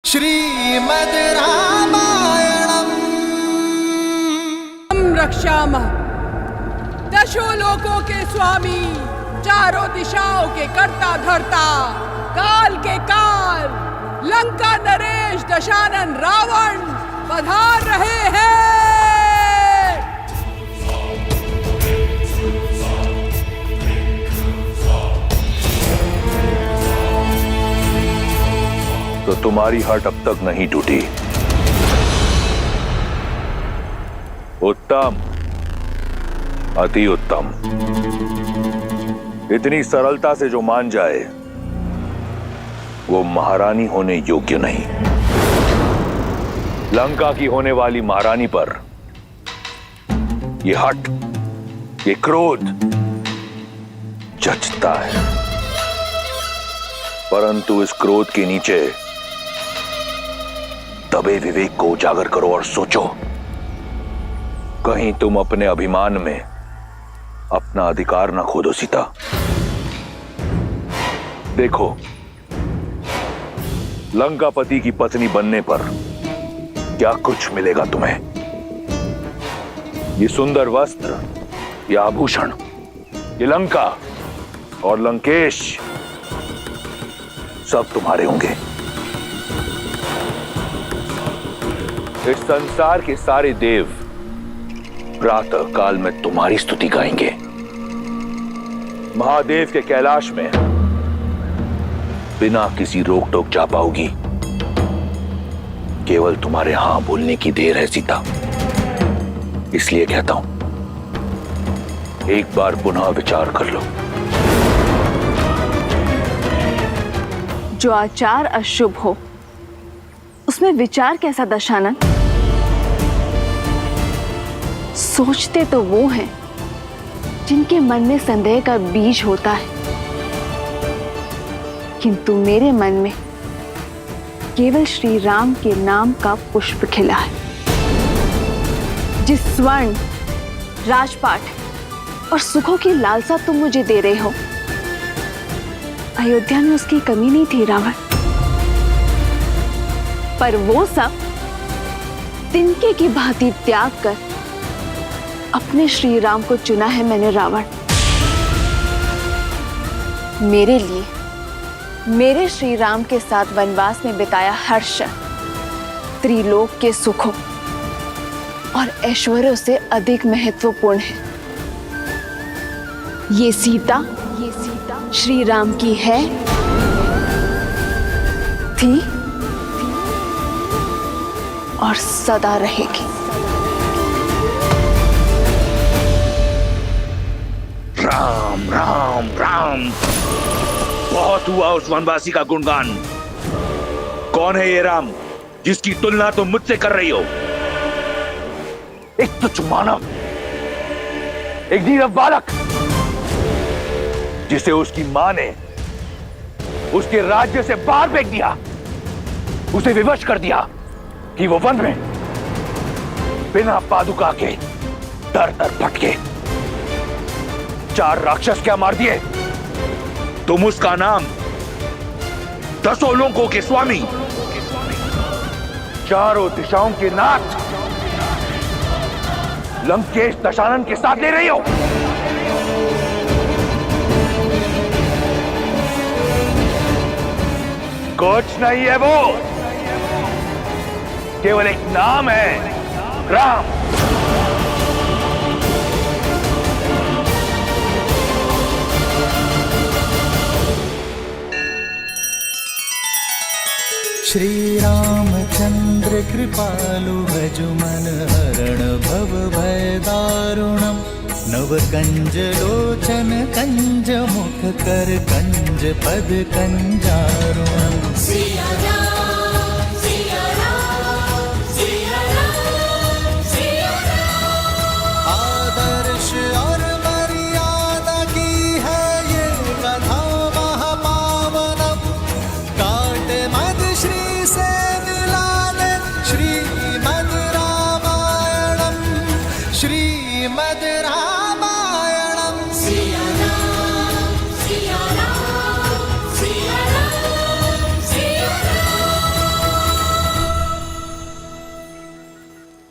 श्रीमद् रामायणम् रक्षामः। दशो लोकों के स्वामी, चारों दिशाओं के कर्ता धर्ता, काल के काल, लंका नरेश दशानन रावण पधार रहे हैं। तो तुम्हारी हट अब तक नहीं टूटी। उत्तम, अति उत्तम। इतनी सरलता से जो मान जाए वो महारानी होने योग्य नहीं। लंका की होने वाली महारानी पर ये हट, ये क्रोध जचता है, परंतु इस क्रोध के नीचे दबे विवेक को उजागर करो और सोचो, कहीं तुम अपने अभिमान में अपना अधिकार ना खो दो। सीता, देखो, लंकापति की पत्नी बनने पर क्या कुछ मिलेगा तुम्हें। ये सुंदर वस्त्र, ये आभूषण, ये लंका और लंकेश सब तुम्हारे होंगे। इस संसार के सारे देव प्रातः काल में तुम्हारी स्तुति गाएंगे। महादेव के कैलाश में बिना किसी रोक टोक जा पाओगी। केवल तुम्हारे हां बोलने की देर है सीता। इसलिए कहता हूं, एक बार पुनः विचार कर लो। जो आचार अशुभ हो उसमें विचार कैसा दशानन? सोचते तो वो हैं जिनके मन में संदेह का बीज होता है, किंतु मेरे मन में केवल श्री राम के नाम का पुष्प खिला है। जिस स्वर्ण, राजपाट और सुखों की लालसा तुम मुझे दे रहे हो, अयोध्या में उसकी कमी नहीं थी रावण। पर वो सब तिनके की भांति त्याग कर अपने श्री राम को चुना है मैंने रावण। मेरे लिए, मेरे श्री राम के साथ वनवास में बिताया हर्ष त्रिलोक के सुखों और ऐश्वर्यों से अधिक महत्वपूर्ण है। ये सीता श्री राम की है, थी और सदा रहेगी। राम राम राम। बहुत हुआ उस वनवासी का गुणगान। कौन है ये राम जिसकी तुलना तुम मुझसे कर रही हो? एक तुच्छ मानव, एक नीरव बालक, जिसे उसकी मां ने उसके राज्य से बाहर फेंक दिया, उसे विवश कर दिया कि वो वन में बिना पादुका के दर दर भटके। 4 राक्षस क्या मार दिए? तुम उसका नाम दसों लोकों के स्वामी, चारों दिशाओं के नाथ लंकेश दशानन के साथ ले रही हो। कुछ नहीं है वो, केवल एक नाम है, राम। श्री रामचंद्र कृपालु भजु मन हरण भव भय दारुणम्। नव कंज लोचन कंज मुख कर कंज पद कंजारुणम्। आदर्श और मर्यादा की है ये कथा महापावनम्। काट मद श्री से मिलाने श्रीमद् रामायणम्। श्रीमद् रामायणम्। सिया राम, सिया राम, सिया राम, सिया राम।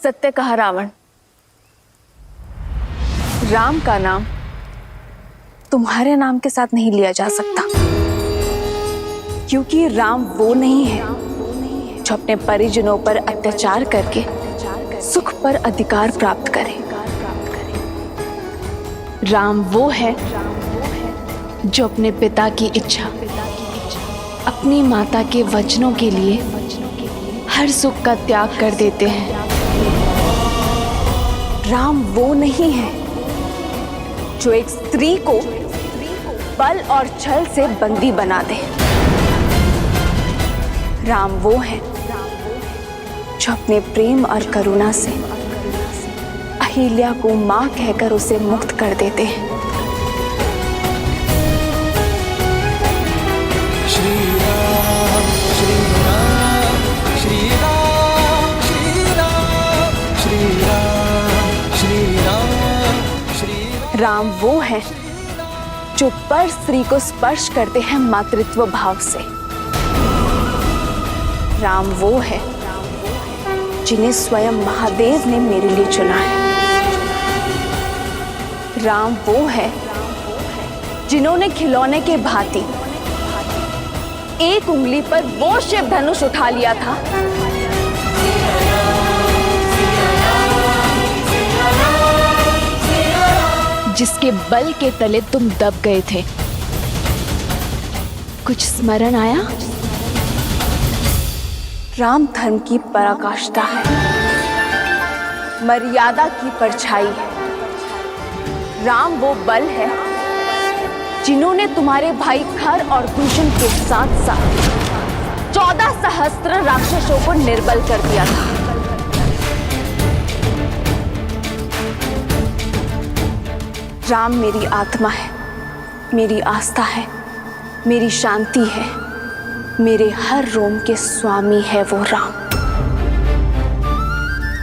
सत्य कहा रावण। राम का नाम तुम्हारे नाम के साथ नहीं लिया जा सकता, क्योंकि राम वो नहीं है जो अपने परिजनों पर अत्याचार करके सुख पर अधिकार प्राप्त करे। राम वो है जो अपने पिता की इच्छा, अपनी माता के वचनों के लिए हर सुख का त्याग कर देते हैं। राम वो नहीं है जो एक स्त्री को बल और छल से बंदी बना दे। राम वो है जो अपने प्रेम और करुणा से अहिल्या को मां कहकर उसे मुक्त कर देते हैं। श्री राम श्री राम श्री राम श्री राम श्री राम श्री राम श्री राम। राम वो है जो पर स्त्री को स्पर्श करते हैं मातृत्व भाव से। राम वो है जिन्हें स्वयं महादेव ने मेरे लिए चुना है। राम वो है जिन्होंने खिलौने के भांति एक उंगली पर वो शिव धनुष उठा लिया था जिसके बल के तले तुम दब गए थे। कुछ स्मरण आया? राम धर्म की पराकाष्ठा है, मर्यादा की परछाई है। राम वो बल है जिन्होंने तुम्हारे भाई खर और दूषण के साथ साथ 14 सहस्त्र राक्षसों को निर्बल कर दिया था। राम मेरी आत्मा है, मेरी आस्था है, मेरी शांति है, मेरे हर रोम के स्वामी है वो राम।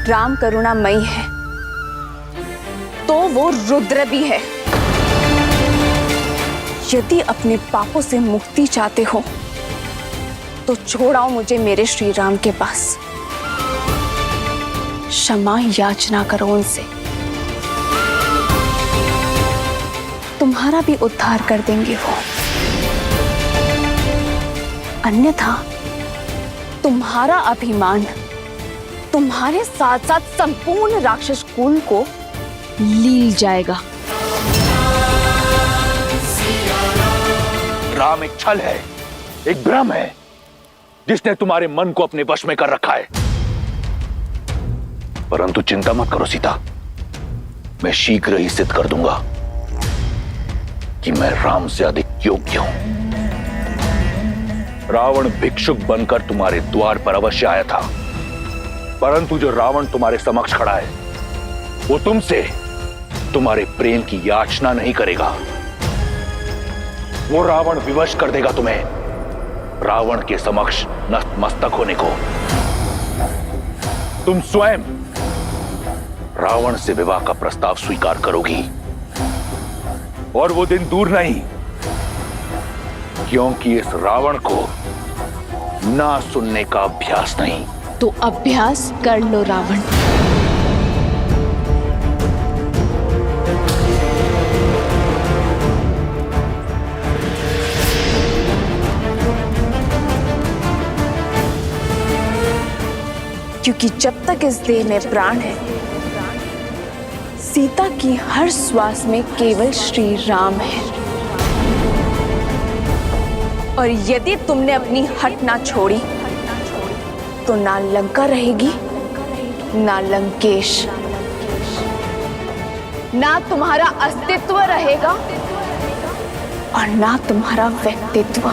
राम करुणामयी है तो वो रुद्र भी है। यदि अपने पापों से मुक्ति चाहते हो तो छोड़ाओ मुझे मेरे श्री राम के पास। क्षमा याचना करो उनसे, तुम्हारा भी उद्धार कर देंगे वो। अन्यथा तुम्हारा अभिमान तुम्हारे साथ साथ संपूर्ण राक्षस कुल को लील जाएगा। राम एक छल है, एक भ्रम है जिसने तुम्हारे मन को अपने वश में कर रखा है। परंतु चिंता मत करो सीता, मैं शीघ्र ही सिद्ध कर दूंगा कि मैं राम से अधिक योग्य हूं। रावण भिक्षुक बनकर तुम्हारे द्वार पर अवश्य आया था, परंतु जो रावण तुम्हारे समक्ष खड़ा है वो तुमसे तुम्हारे प्रेम की याचना नहीं करेगा। वो रावण विवश कर देगा तुम्हें रावण के समक्ष नतमस्तक होने को। तुम स्वयं रावण से विवाह का प्रस्ताव स्वीकार करोगी, और वो दिन दूर नहीं, क्योंकि इस रावण को ना सुनने का अभ्यास नहीं। तो अभ्यास कर लो रावण। क्योंकि जब तक इस देह में प्राण है, सीता की हर श्वास में केवल श्री राम है। और यदि तुमने अपनी हट ना छोड़ी तो ना लंका रहेगी, ना लंकेश, ना तुम्हारा अस्तित्व रहेगा और ना तुम्हारा व्यक्तित्व।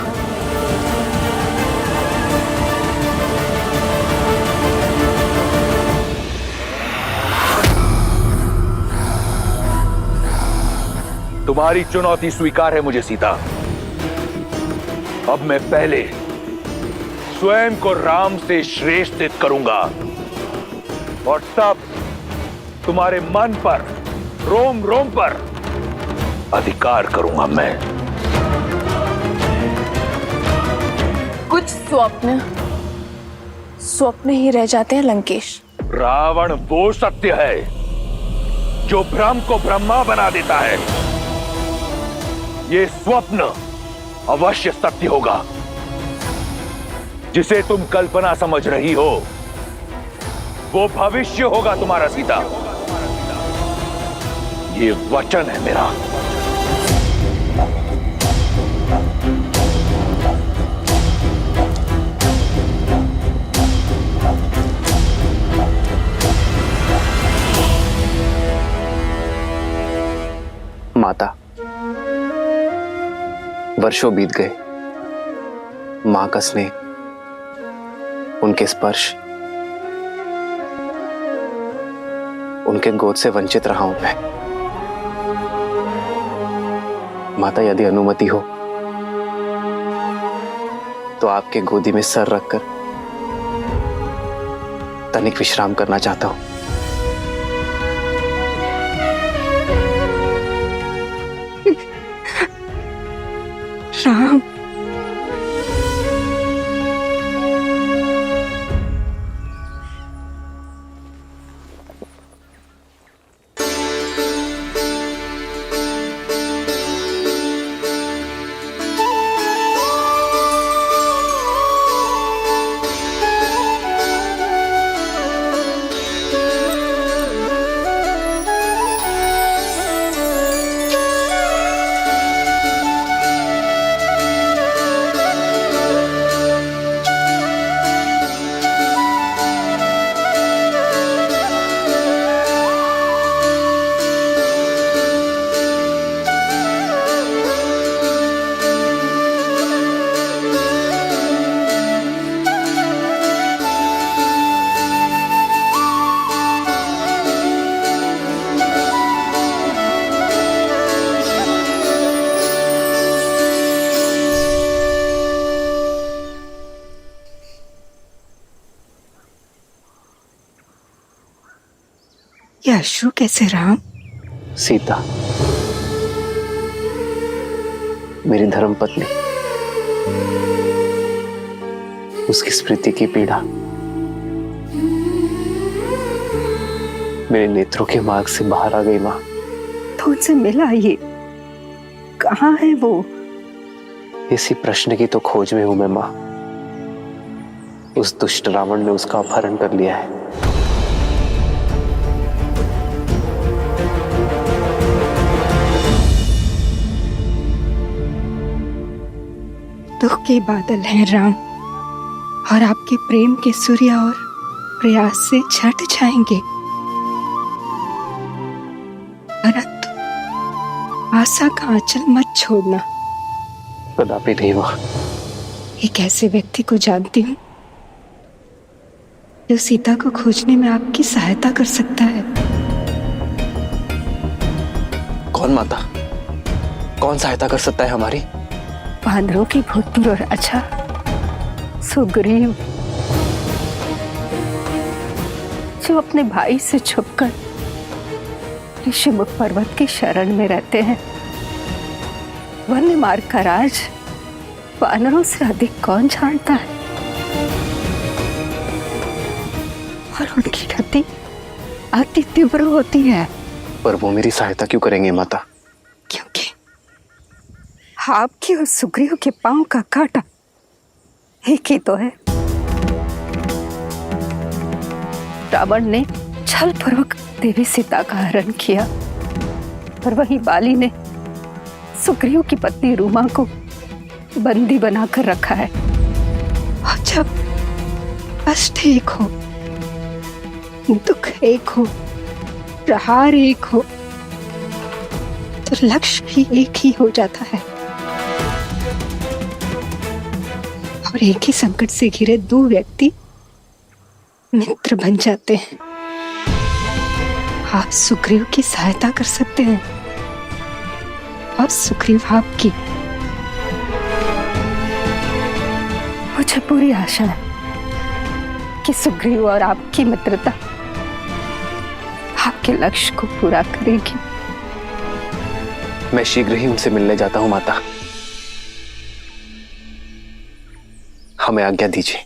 तुम्हारी चुनौती स्वीकार है मुझे सीता। अब मैं पहले स्वयं को राम से श्रेष्ठ करूंगा और तब तुम्हारे मन पर, रोम रोम पर अधिकार करूंगा मैं। कुछ स्वप्न स्वप्न ही रह जाते हैं लंकेश। रावण वो सत्य है जो भ्रम को ब्रह्मा बना देता है। ये स्वप्न अवश्य सत्य होगा। जिसे तुम कल्पना समझ रही हो वो भविष्य होगा तुम्हारा सीता। ये वचन है मेरा। माता, वर्षों बीत गए। मां का स्नेह, उनके स्पर्श, उनके गोद से वंचित रहा हूं मैं। माता, यदि अनुमति हो तो आपके गोदी में सर रखकर तनिक विश्राम करना चाहता हूं। राम, ये अश्रु कैसे राम? सीता, मेरी धर्मपत्नी, उसकी स्मृति की पीड़ा मेरे नेत्रों के मार्ग से बाहर आ गई। मां, तो उनसे मिला ये? कहाँ है वो? इसी प्रश्न की तो खोज में हूं मैं मां। उस दुष्ट रावण ने उसका अपहरण कर लिया है। दुख के बादल हैं राम, और आपके प्रेम के सूर्य और प्रयास से छट जाएंगे, परंतु आशा का आंचल मत छोड़ना। कदापि नहीं मां। एक ऐसे व्यक्ति को जानती हूँ जो सीता को खोजने में आपकी सहायता कर सकता है। कौन माता? कौन सहायता कर सकता है हमारी? वानरों की भूतपूर्व राजा सुग्रीव, जो अपने भाई से छुपकर ऋषिमुख पर्वत की शरण में रहते हैं। वन्य मार्ग का राज वानरों से अधिक कौन जानता है? और उनकी गति अति तीव्र होती है। पर वो मेरी सहायता क्यों करेंगे माता? क्योंकि आपके और सुग्रीव के पांव का कांटा एक ही तो है। रावण ने छलपूर्वक देवी सीता का हरण किया, और वहीं बाली ने सुग्रीव की पत्नी रूमा को बंदी बनाकर रखा है। और जब कष्ट एक हो, दुख एक हो, प्रहार एक हो, तो लक्ष्य भी एक ही हो जाता है। और एक ही संकट से घिरे दो व्यक्ति मित्र बन जाते हैं। आप सुग्रीव की सहायता कर सकते हैं और सुग्रीव आपकी। मुझे पूरी आशा है कि सुग्रीव और आपकी मित्रता आपके लक्ष्य को पूरा करेगी। मैं शीघ्र ही उनसे मिलने जाता हूं माता। हमें आज्ञा दीजिए।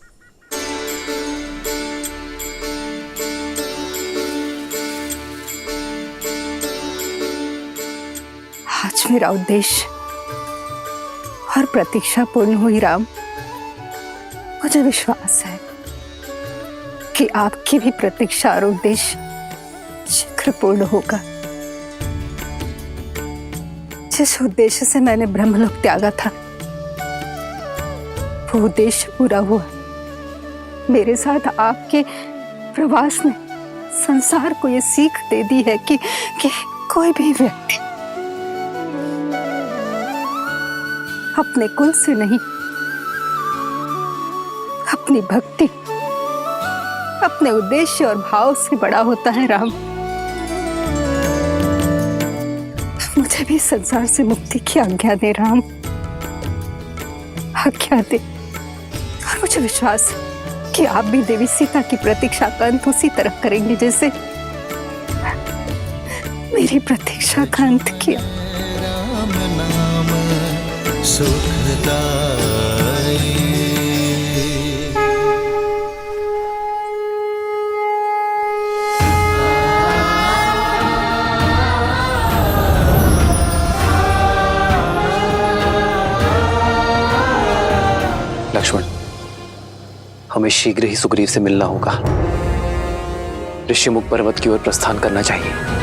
मेरा उद्देश्य और प्रतीक्षा पूर्ण हुई राम। मुझे विश्वास है कि आपकी भी प्रतीक्षा और उद्देश्य शीघ्र पूर्ण होगा। जिस उद्देश्य से मैंने ब्रह्मलोक त्यागा था वो उद्देश्य पूरा हुआ। मेरे साथ आपके प्रवास ने संसार को ये सीख दे दी है कि कोई भी व्यक्ति अपने कुल से नहीं, अपनी भक्ति, अपने उद्देश्य और भाव से बड़ा होता है राम। मुझे भी संसार से मुक्ति की आज्ञा दे राम, आज्ञा दे। और मुझे विश्वास है कि आप भी देवी सीता की प्रतीक्षा का अंत उसी तरह करेंगे जैसे मेरी प्रतीक्षा का अंत किया। राम नाम सुखदाई। लक्ष्मण, हमें शीघ्र ही सुग्रीव से मिलना होगा। ऋषिमुख पर्वत की ओर प्रस्थान करना चाहिए।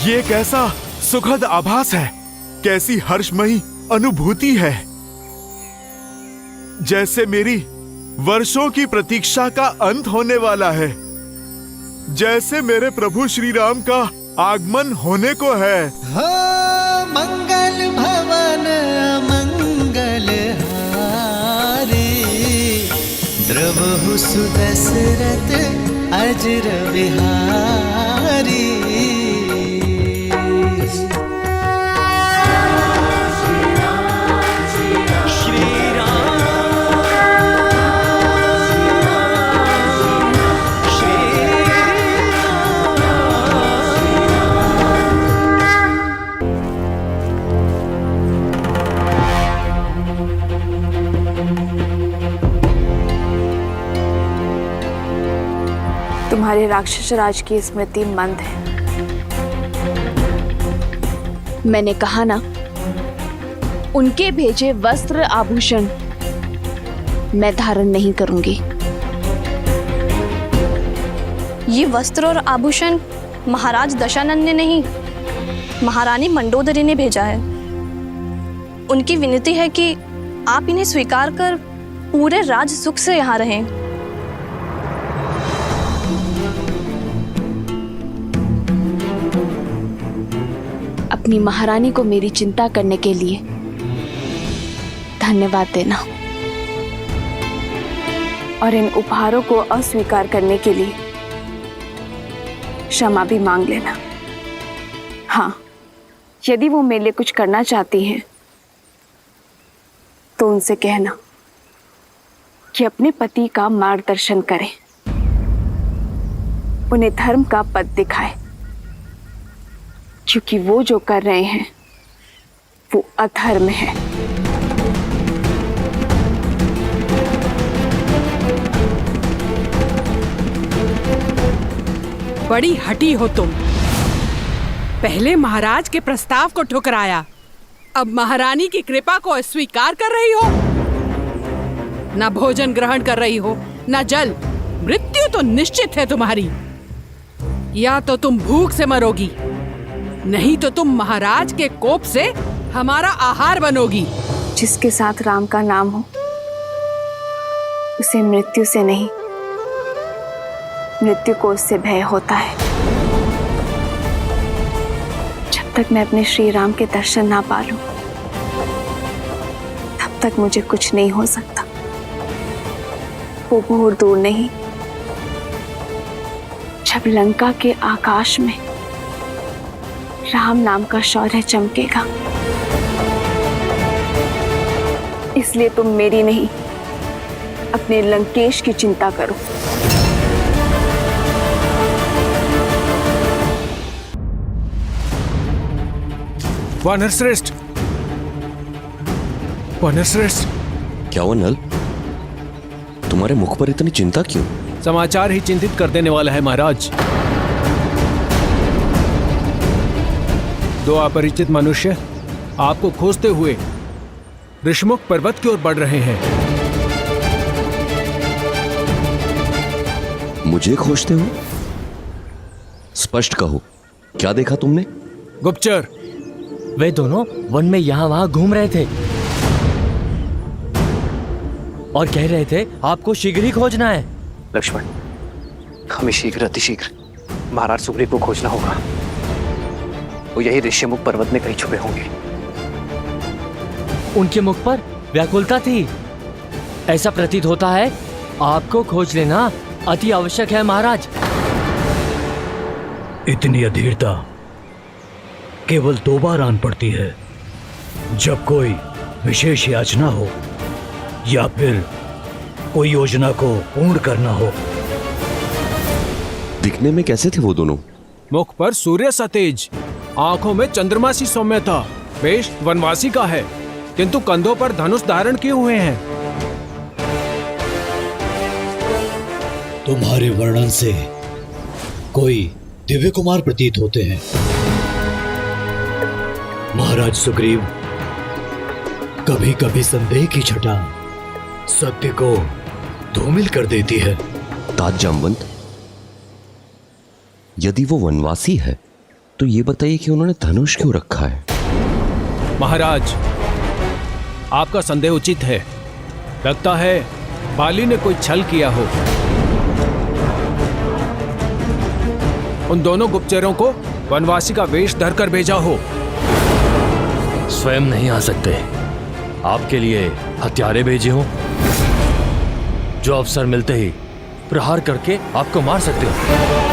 ये कैसा सुखद आभास है, कैसी हर्षमयी अनुभूति है। जैसे मेरी वर्षों की प्रतीक्षा का अंत होने वाला है, जैसे मेरे प्रभु श्री राम का आगमन होने को है। हो मंगल भवन मंगल हारी, द्रवहु सुदशरथ अजर विहारी। तुम्हारे राक्षस राज की स्मृति मंद है। मैंने कहा ना, उनके भेजे वस्त्र आभूषण मैं धारण नहीं करूंगी। ये वस्त्र और आभूषण महाराज दशानन ने नहीं, महारानी मंडोदरी ने भेजा है। उनकी विनती है कि आप इन्हें स्वीकार कर पूरे राज सुख से यहाँ रहें। अपनी महारानी को मेरी चिंता करने के लिए धन्यवाद देना और इन उपहारों को अस्वीकार करने के लिए क्षमा भी मांग लेना। हाँ, यदि वो मेरे लिए कुछ करना चाहती हैं तो उनसे कहना कि अपने पति का मार्गदर्शन करें, उन्हें धर्म का पथ दिखाए, क्योंकि वो जो कर रहे हैं वो अधर्म है। बड़ी हठी हो तुम। पहले महाराज के प्रस्ताव को ठुकराया, अब महारानी की कृपा को अस्वीकार कर रही हो। ना भोजन ग्रहण कर रही हो, ना जल। मृत्यु तो निश्चित है तुम्हारी। या तो तुम भूख से मरोगी, नहीं तो तुम महाराज के कोप से हमारा आहार बनोगी। जिसके साथ राम का नाम हो उसे मृत्यु से नहीं मृत्यु को उससे भय होता है। जब तक मैं अपने श्री राम के दर्शन ना पा लूं, तब तक मुझे कुछ नहीं हो सकता। वो बहुत दूर नहीं, जब लंका के आकाश में राम नाम का शौर्य चमकेगा। इसलिए तुम मेरी नहीं, अपने लंकेश की चिंता करो। वानर श्रेष्ठ, वानर श्रेष्ठ। क्या हुआ नल? तुम्हारे मुख पर इतनी चिंता क्यों? समाचार ही चिंतित कर देने वाला है महाराज। दो अपरिचित मनुष्य आपको खोजते हुए ऋषमुख पर्वत की ओर बढ़ रहे हैं। मुझे खोजते हो? स्पष्ट कहो, क्या देखा तुमने? गुप्तचर, वे दोनों वन में यहाँ वहाँ घूम रहे थे और कह रहे थे आपको शीघ्र ही खोजना है। लक्ष्मण, हमें शीघ्र अतिशीघ्र महाराज सुग्रीव को खोजना होगा। वो यही ऋष्यमुख पर्वत में कहीं छुपे होंगे। उनके मुख पर व्याकुलता थी। ऐसा प्रतीत होता है आपको खोज लेना अति आवश्यक है महाराज। इतनी अधीरता केवल 2 बार आन पड़ती है, जब कोई विशेष याचना हो या फिर कोई योजना को पूर्ण करना हो। दिखने में कैसे थे वो दोनों? मुख पर सूर्य सतेज, आंखों में चंद्रमा सी सौम्यता। वेश वनवासी का है, किंतु कंधों पर धनुष धारण किए हुए हैं। तुम्हारे वर्णन से कोई दिव्य कुमार प्रतीत होते हैं। महाराज सुग्रीव, कभी कभी संदेह की छटा सत्य को धूमिल कर देती है। तात जामवंत, यदि वो वनवासी है तो ये बताइए कि उन्होंने धनुष क्यों रखा है? महाराज, आपका संदेह उचित है। लगता है बाली ने कोई छल किया हो। उन दोनों गुप्तचरों को वनवासी का वेश धरकर भेजा हो। स्वयं नहीं आ सकते, आपके लिए हत्यारे भेजे हो जो अवसर मिलते ही प्रहार करके आपको मार सकते हो।